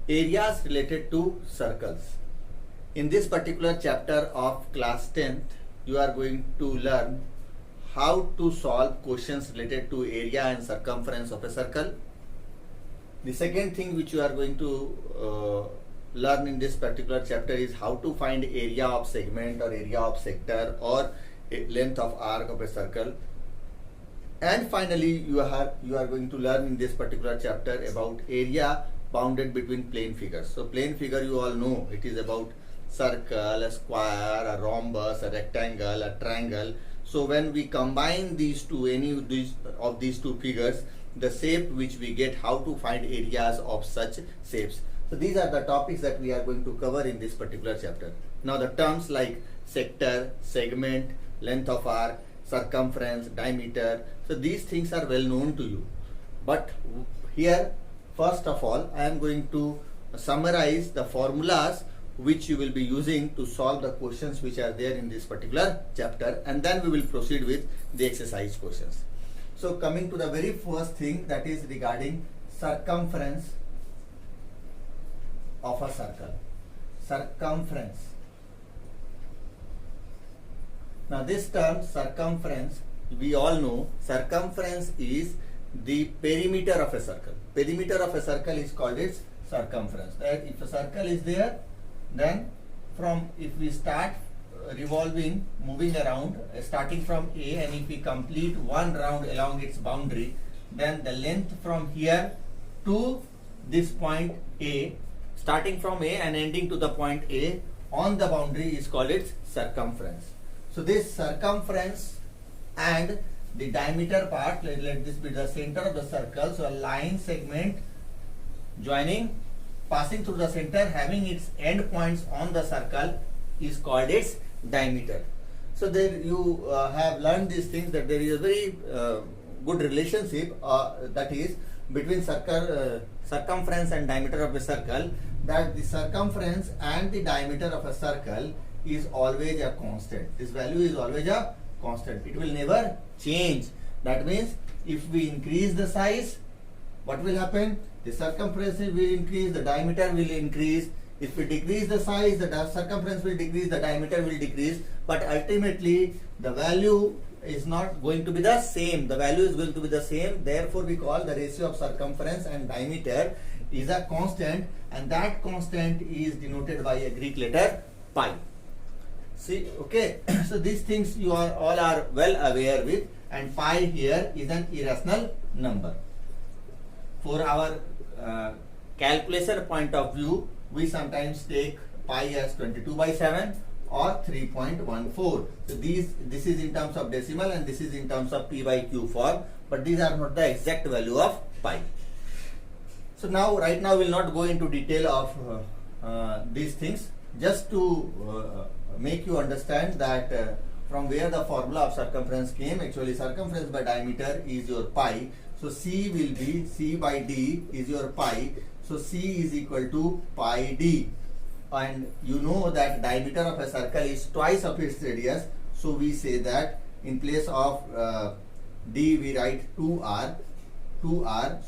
Areas related to circles. In this particular chapter of class 10th, you are going to learn how to solve questions related to area and circumference of a circle. The second thing which you are going to learn in this particular chapter is how to find area of segment or area of sector or length of arc of a circle. And finally, you are going to learn in this particular chapter about area bounded between plane figures. So plane figure, you all know, it is about circle, a square, a rhombus, a rectangle, a triangle. So when we combine these two, any of these two figures, the shape which we get, how to find areas of such shapes. So these are the topics that we are going to cover in this particular chapter. Now the terms like sector, segment, length of arc, circumference, diameter, so these things are well known to you. But here, first of all, I am going to summarize the formulas which you will be using to solve the questions which are there in this particular chapter, and then we will proceed with the exercise questions. So coming to the very first thing, that is regarding circumference of a circle. Circumference. Now this term circumference, we all know circumference is the perimeter of a circle. Perimeter of a circle is called its circumference. That if a circle is there, then if we start revolving, moving around, starting from A, and if we complete one round along its boundary, then the length from here to this point A, starting from A and ending to the point A on the boundary, is called its circumference. So this circumference and the diameter part, let this be the center of the circle. So a line segment joining, passing through the center, having its end points on the circle, is called its diameter. So there you have learned these things, that there is a very good relationship that is between circumference and diameter of a circle, that the circumference and the diameter of a circle is always a constant. This value is always a constant. It will never change. That means if we increase the size, what will happen? The circumference will increase, the diameter will increase. If we decrease the size, the circumference will decrease, the diameter will decrease. But ultimately, the value is not going to be the same. The value is going to be the same. Therefore, we call the ratio of circumference and diameter is a constant, and that constant is denoted by a Greek letter pi. See, okay. So these things you all are well aware with, and pi here is an irrational number. For our calculation point of view, we sometimes take pi as 22/7 or 3.14. So this is in terms of decimal and this is in terms of p/q form, but these are not the exact value of pi. So now, right now, we will not go into detail of these things, just to make you understand that from where the formula of circumference came. Actually, circumference by diameter is your pi. So C will be C by D is your pi. So C is equal to pi D. And you know that diameter of a circle is twice of its radius. So we say that in place of D we write 2R.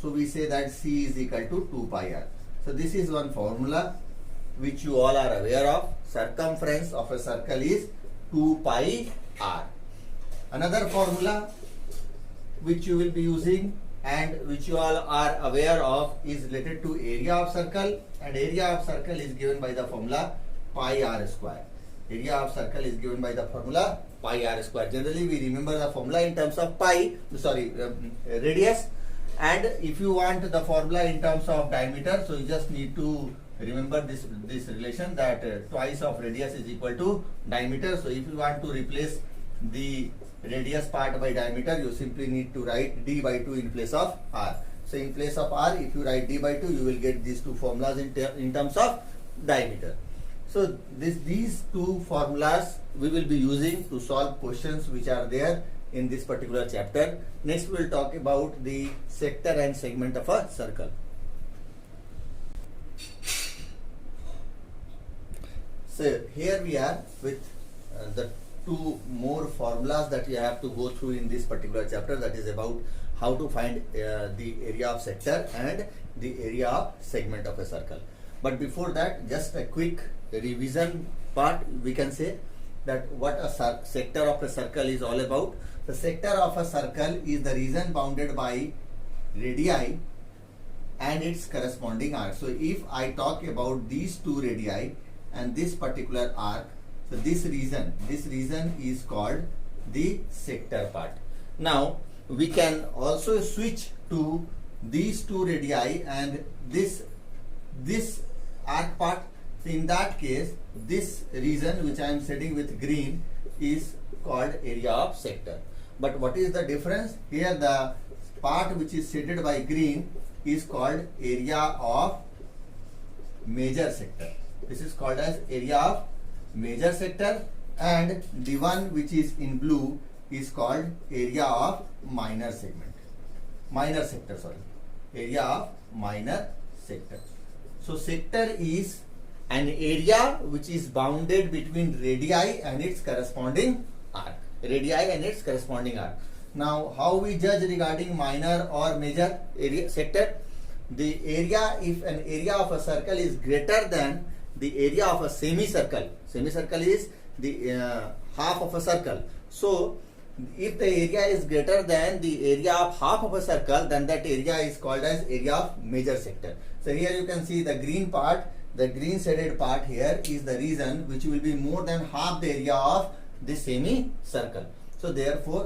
So we say that C is equal to 2 pi R. So this is one formula which you all are aware of. Circumference of a circle is 2 pi R. Another formula which you will be using and which you all are aware of is related to area of circle, and area of circle is given by the formula pi R square. Area of circle is given by the formula pi R square. Generally we remember the formula in terms of radius, and if you want the formula in terms of diameter, so you just need to remember this relation, that twice of radius is equal to diameter. So if you want to replace the radius part by diameter, you simply need to write d by 2 in place of r. So in place of r, if you write d by 2, you will get these two formulas in terms of diameter. So these two formulas we will be using to solve questions which are there in this particular chapter. Next we will talk about the sector and segment of a circle. So here we are with the two more formulas that you have to go through in this particular chapter, that is about how to find the area of sector and the area of segment of a circle. But before that, just a quick revision part. We can say that what a sector of a circle is all about. The sector of a circle is the region bounded by radii and its corresponding arc. So if I talk about these two radii and this particular arc, so this region is called the sector part. Now we can also switch to these two radii and this arc part. So in that case, this region which I am setting with green is called area of sector. But what is the difference? Here the part which is shaded by green is called area of major sector. This is called as area of major sector, and the one which is in blue is called area of minor segment. Area of minor sector. So sector is an area which is bounded between radii and its corresponding arc. Now, how we judge regarding minor or major area sector? The area, if an area of a circle is greater than the area of a semicircle is the half of a circle. So, if the area is greater than the area of half of a circle, then that area is called as area of major sector. So, here you can see the green part, the green shaded part here is the region which will be more than half the area of the semicircle. So therefore,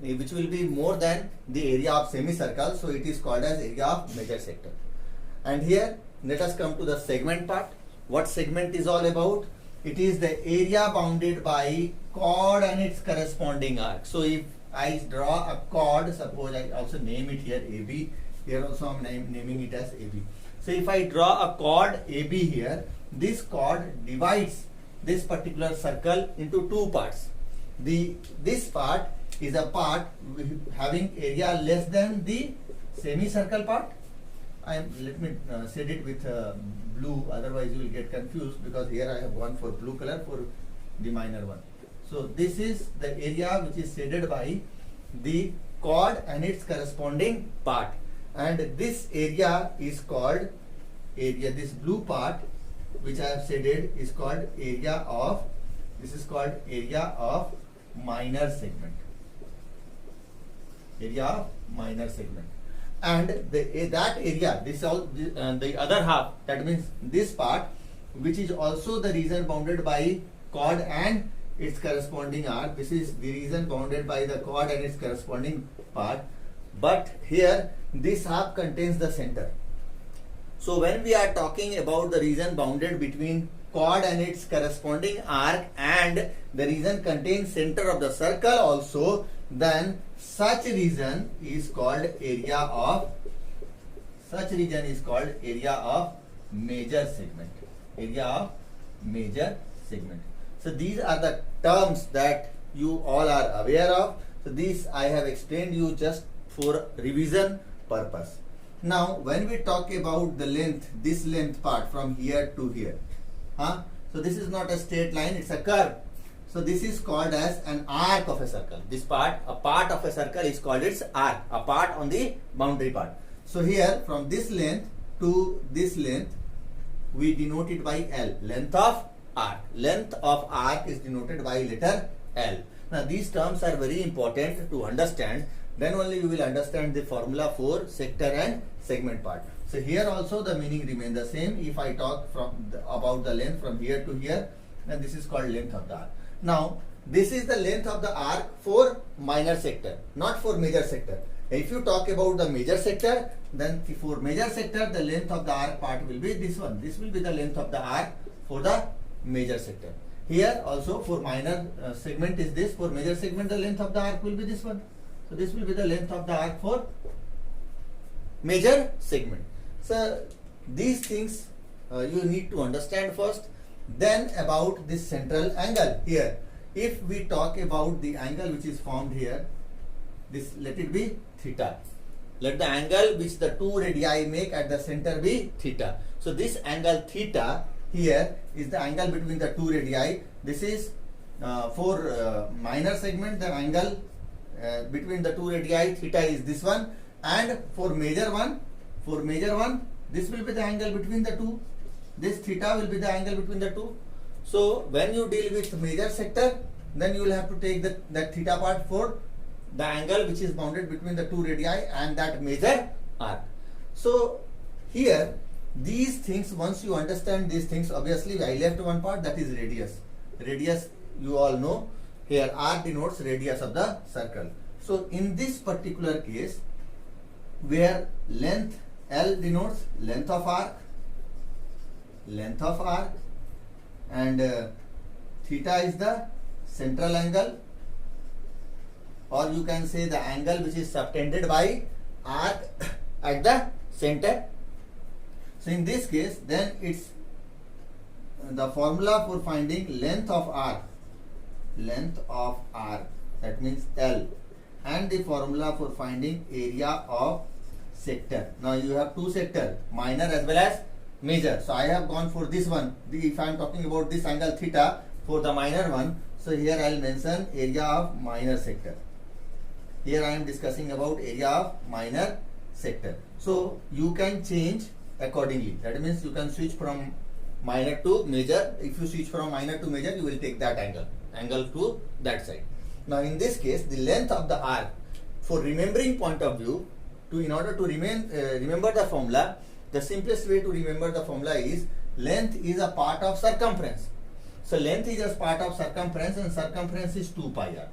which will be more than the area of semicircle. So it is called as area of major sector. And here, let us come to the segment part. What segment is all about? It is the area bounded by chord and its corresponding arc. So if I draw a chord, suppose I also name it here AB. Here also I am naming it as AB. So if I draw a chord AB here, this chord divides this particular circle into two parts. This part is a part having area less than the semicircle part. Let me set it with blue, otherwise you will get confused, because here I have gone for blue color for the minor one. So this is the area which is shaded by the chord and its corresponding part, and this area is called this blue part which I have shaded is called area of minor segment. And that area, the other half, that means this part, which is also the region bounded by chord and its corresponding arc. This is the region bounded by the chord and its corresponding part. But here, this half contains the center. So when we are talking about the region bounded between chord and its corresponding arc, and the region contains center of the circle also, then such region is called area of major segment. So these are the terms that you all are aware of. So these I have explained you just for revision purpose. Now when we talk about the length, this length part from here to here, so this is not a straight line, it's a curve. So this is called as an arc of a circle. This part, a part of a circle, is called its arc, a part on the boundary part. So here from this length to this length, we denote it by L, length of arc. Length of arc is denoted by letter L. Now these terms are very important to understand. Then only you will understand the formula for sector and segment part. So here also the meaning remains the same. If I talk about the length from here to here, then this is called length of the arc. Now this is the length of the arc for minor sector, not for major sector. If you talk about the major sector, then for major sector the length of the arc part will be this one. This will be the length of the arc for the major sector. Here also for minor segment is this. For major segment the length of the arc will be this one. So this will be the length of the arc for major segment. So these things you need to understand first. Then about this central angle here. If we talk about the angle which is formed here, this, let it be theta. Let the angle which the two radii make at the center be theta. So this angle theta here is the angle between the two radii. This is for minor segment, the angle between the two radii theta is this one, and for major one this will be the angle between the two. This theta will be the angle between the two. So when you deal with major sector, then you will have to take that theta part for the angle which is bounded between the two radii and that major arc. So here these things, once you understand these things, obviously I left one part, that is radius. Radius you all know. Here r denotes radius of the circle. So in this particular case, where length L denotes length of arc, and theta is the central angle, or you can say the angle which is subtended by arc at the center. So in this case, then it's the formula for finding length of arc, that means L, and the formula for finding area of sector. Now you have two sectors, minor as well as major. So I have gone for this one. If I am talking about this angle theta for the minor one, so here I will mention area of minor sector. Here I am discussing about area of minor sector. So you can change accordingly. That means you can switch from minor to major. If you switch from minor to major, you will take that angle to that side. Now in this case, the length of the arc, for remembering point of view, in order to remember the formula, the simplest way to remember the formula is length is a part of circumference. So length is a part of circumference, and circumference is 2 pi r.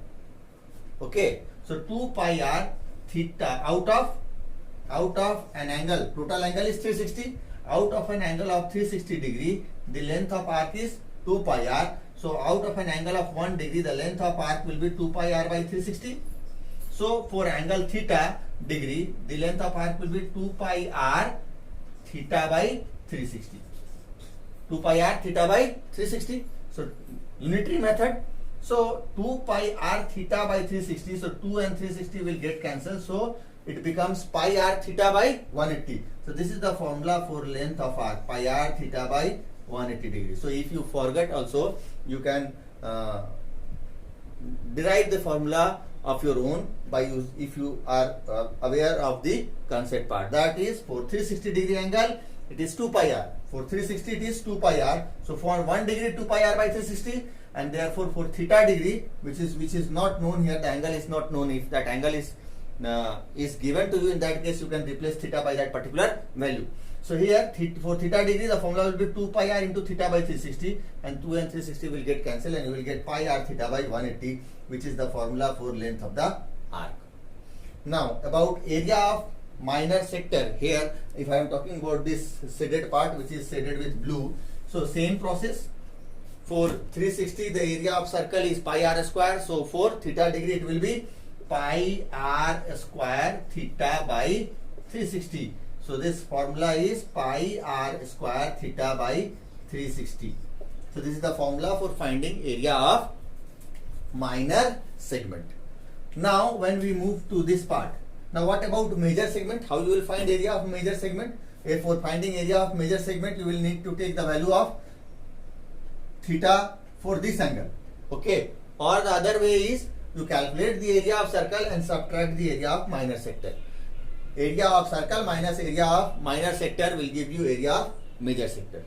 Okay, so 2 pi r theta out of an angle, total angle is 360, out of an angle of 360 degree, the length of arc is 2 pi r. So out of an angle of 1 degree, the length of arc will be 2 pi r by 360. So for angle theta degree, the length of arc will be 2 pi r theta by 360. 2 pi r theta by 360. So unitary method. So 2 pi r theta by 360. So 2 and 360 will get cancelled. So it becomes pi r theta by 180. So this is the formula for length of arc, pi r theta by 180 degrees. So if you forget also, you can derive the formula of your own by if you are aware of the concept part. That is, for 360 degree angle, it is 2 pi r. For 360 it is 2 pi r. So for 1 degree 2 pi r by 360, and therefore for theta degree, which is not known here, the angle is not known. If that angle is given to you, in that case you can replace theta by that particular value. So here for theta degree, the formula will be 2 pi r into theta by 360, and 2 and 360 will get cancelled, and you will get pi r theta by 180, which is the formula for length of the arc. Now about area of minor sector. Here if I am talking about this shaded part, which is shaded with blue, so same process. For 360, the area of circle is pi r square. So for theta degree, it will be pi r square theta by 360. So this formula is pi r square theta by 360. So this is the formula for finding area of minor segment. Now when we move to this part, now what about major segment? How you will find area of major segment? For finding area of major segment, you will need to take the value of theta for this angle. Okay, or the other way is you calculate the area of circle and subtract the area of minor sector. Area of circle minus area of minor sector will give you area of major sector.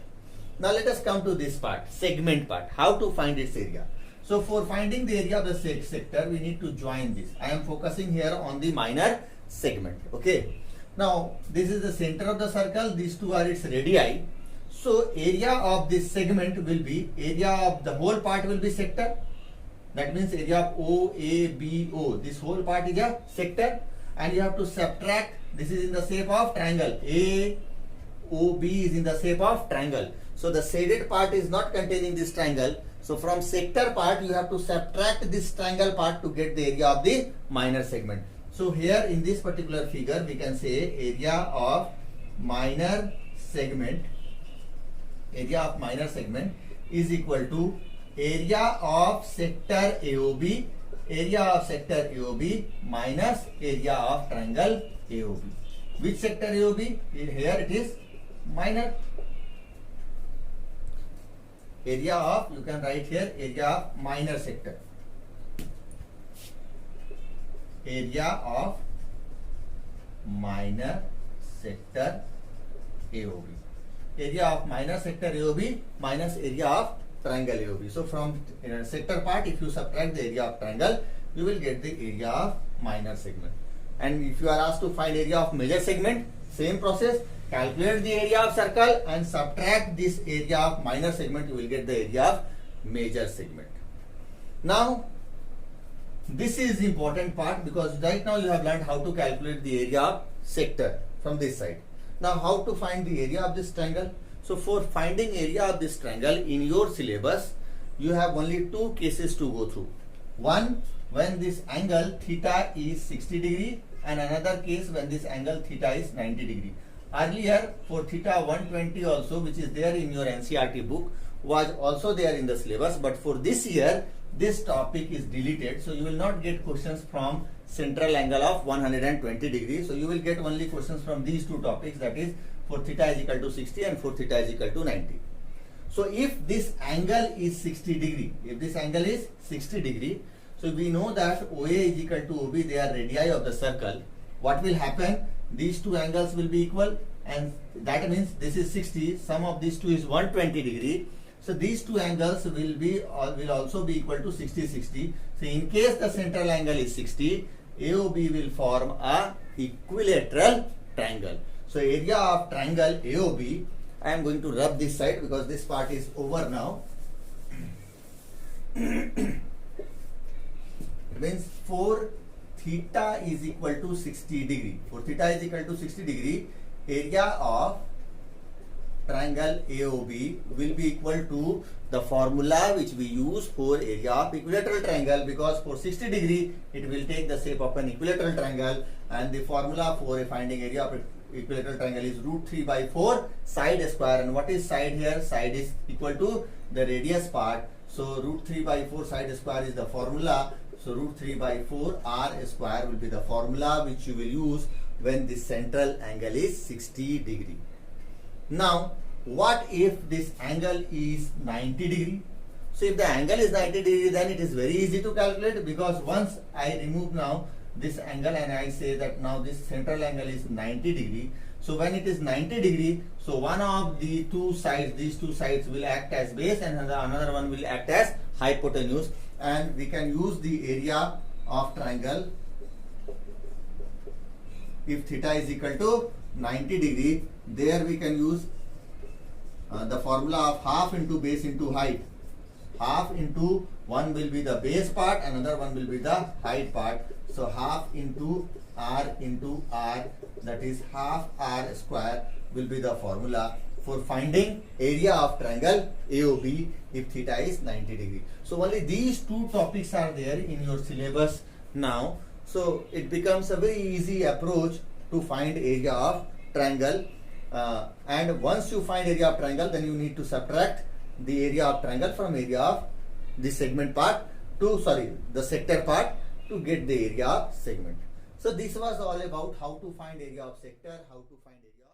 Now let us come to this part, segment part. How to find its area? So for finding the area of the sector, we need to join this. I am focusing here on the minor segment. Okay. Now this is the center of the circle. These two are its radii. So area of this segment will be, area of the whole part will be sector. That means area of OABO. This whole part is a sector, and you have to subtract. This is in the shape of triangle. AOB is in the shape of triangle. So the shaded part is not containing this triangle. So from sector part, you have to subtract this triangle part to get the area of the minor segment. So here in this particular figure, we can say area of minor segment. Area of minor segment is equal to area of sector AOB, area of sector AOB minus area of triangle AOB. Which sector AOB? Here it is minor. Area of, you can write here, area of minor sector. Area of minor sector AOB. Area of minor sector AOB minus area of triangle AOB. So from sector part, if you subtract the area of triangle, you will get the area of minor segment. And if you are asked to find area of major segment, same process, calculate the area of circle and subtract this area of minor segment, you will get the area of major segment. Now, this is the important part, because right now you have learned how to calculate the area of sector from this side. Now, how to find the area of this triangle? So, for finding area of this triangle in your syllabus, you have only two cases to go through. One, when this angle theta is 60 degree, and another case when this angle theta is 90 degree. Earlier, for theta 120 also, which is there in your NCERT book, was also there in the syllabus, but for this year, this topic is deleted, so you will not get questions from central angle of 120 degrees. So you will get only questions from these two topics, that is for theta is equal to 60 and for theta is equal to 90. So if this angle is 60 degree, if this angle is 60 degree, so we know that OA is equal to OB, they are radii of the circle. What will happen? These two angles will be equal, and that means this is 60, sum of these two is 120 degree. So these two angles will also be equal to 60, 60. So in case the central angle is 60, AOB will form a equilateral triangle. So area of triangle AOB, I am going to rub this side because this part is over now. It means for theta is equal to 60 degree. For theta is equal to 60 degree, area of triangle AOB will be equal to the formula which we use for area of equilateral triangle, because for 60 degree it will take the shape of an equilateral triangle, and the formula for finding area of equilateral triangle is root 3 by 4 side square. And what is side here? Side is equal to the radius part. So root 3 by 4 side square is the formula. So root 3 by 4 r square will be the formula which you will use when the central angle is 60 degree. Now, what if this angle is 90 degree? So if the angle is 90 degree, then it is very easy to calculate, because once I remove now this angle and I say that now this central angle is 90 degree. So when it is 90 degree, so one of the two sides, these two sides will act as base and another one will act as hypotenuse, and we can use the area of triangle if theta is equal to 90 degree. There we can use the formula of half into base into height. Half into, one will be the base part, another one will be the height part. So half into r, that is half r square, will be the formula for finding area of triangle AOB if theta is 90 degree. So only these two topics are there in your syllabus now. So it becomes a very easy approach to find area of triangle. And once you find area of triangle, then you need to subtract the area of triangle from area of the segment part the sector part to get the area of segment. So this was all about how to find area of sector, how to find area